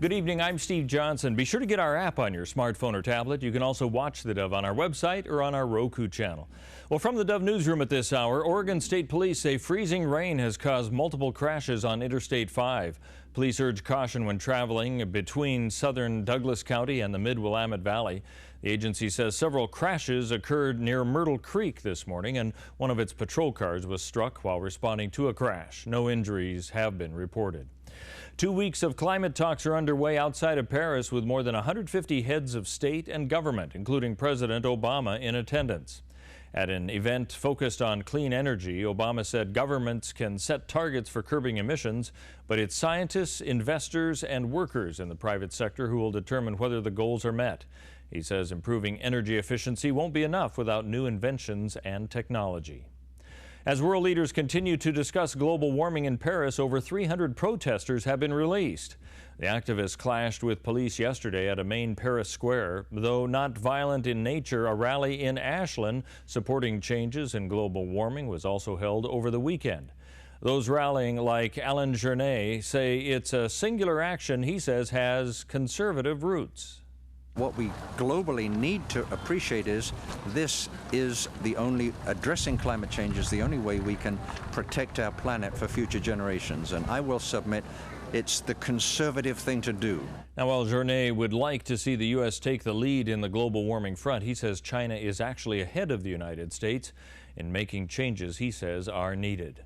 Good evening, I'm Steve Johnson. Be sure to get our app on your smartphone or tablet. You can also watch the Dove on our website or on our Roku channel. Well, from the Dove newsroom at this hour, Oregon State Police say freezing rain has caused multiple crashes on Interstate 5. Police urge caution when traveling between southern Douglas County and the mid-Willamette Valley. The agency says several crashes occurred near Myrtle Creek this morning, and one of its patrol cars was struck while responding to a crash. No injuries have been reported. 2 weeks of climate talks are underway outside of Paris with more than 150 heads of state and government, including President Obama, in attendance. At an event focused on clean energy, Obama said governments can set targets for curbing emissions, but it's scientists, investors, and workers in the private sector who will determine whether the goals are met. He says improving energy efficiency won't be enough without new inventions and technology. As world leaders continue to discuss global warming in Paris, over 300 protesters have been released. The activists clashed with police yesterday at a main Paris square. Though not violent in nature, a rally in Ashland supporting changes in global warming was also held over the weekend. Those rallying, like Alain Journet, say it's a singular action he says has conservative roots. What we globally need to appreciate is addressing climate change is the only way we can protect our planet for future generations. And I will submit it's the conservative thing to do. Now, while Journet would like to see the U.S. take the lead in the global warming front, he says China is actually ahead of the United States in making changes he says are needed.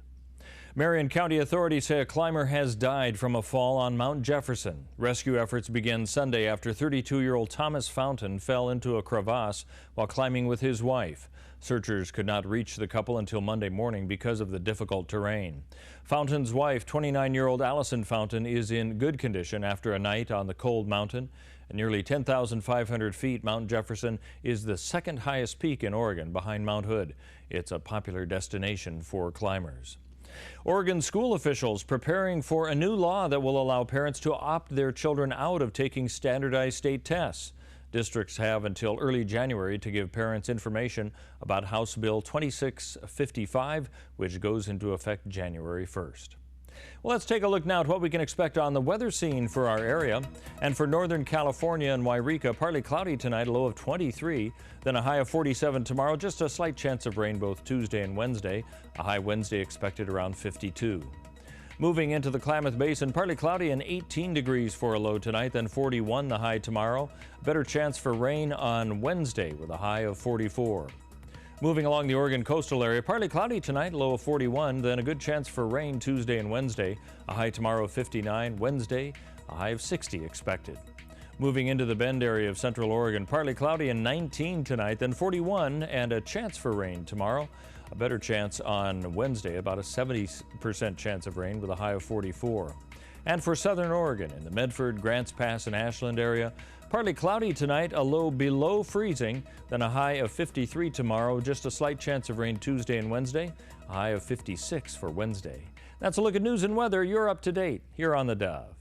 Marion County authorities say a climber has died from a fall on Mount Jefferson. Rescue efforts began Sunday after 32-year-old Thomas Fountain fell into a crevasse while climbing with his wife. Searchers could not reach the couple until Monday morning because of the difficult terrain. Fountain's wife, 29-year-old Allison Fountain, is in good condition after a night on the cold mountain. At nearly 10,500 feet, Mount Jefferson is the second highest peak in Oregon behind Mount Hood. It's a popular destination for climbers. Oregon school officials preparing for a new law that will allow parents to opt their children out of taking standardized state tests. Districts have until early January to give parents information about House Bill 2655, which goes into effect January 1st. Well, let's take a look now at what we can expect on the weather scene for our area. And for Northern California and Wairika, partly cloudy tonight, a low of 23, then a high of 47 tomorrow, just a slight chance of rain both Tuesday and Wednesday, a high Wednesday expected around 52. Moving into the Klamath Basin, partly cloudy and 18 degrees for a low tonight, then 41 the high tomorrow. Better chance for rain on Wednesday with a high of 44. Moving along the Oregon coastal area, partly cloudy tonight, low of 41, then a good chance for rain Tuesday and Wednesday, a high tomorrow of 59, Wednesday, a high of 60 expected. Moving into the Bend area of central Oregon, partly cloudy and 19 tonight, then 41 and a chance for rain tomorrow. A better chance on Wednesday, about a 70% chance of rain with a high of 44. And for southern Oregon, in the Medford, Grants Pass, and Ashland area, partly cloudy tonight, a low below freezing, then a high of 53 tomorrow, just a slight chance of rain Tuesday and Wednesday, a high of 56 for Wednesday. That's a look at news and weather. You're up to date here on the Dove.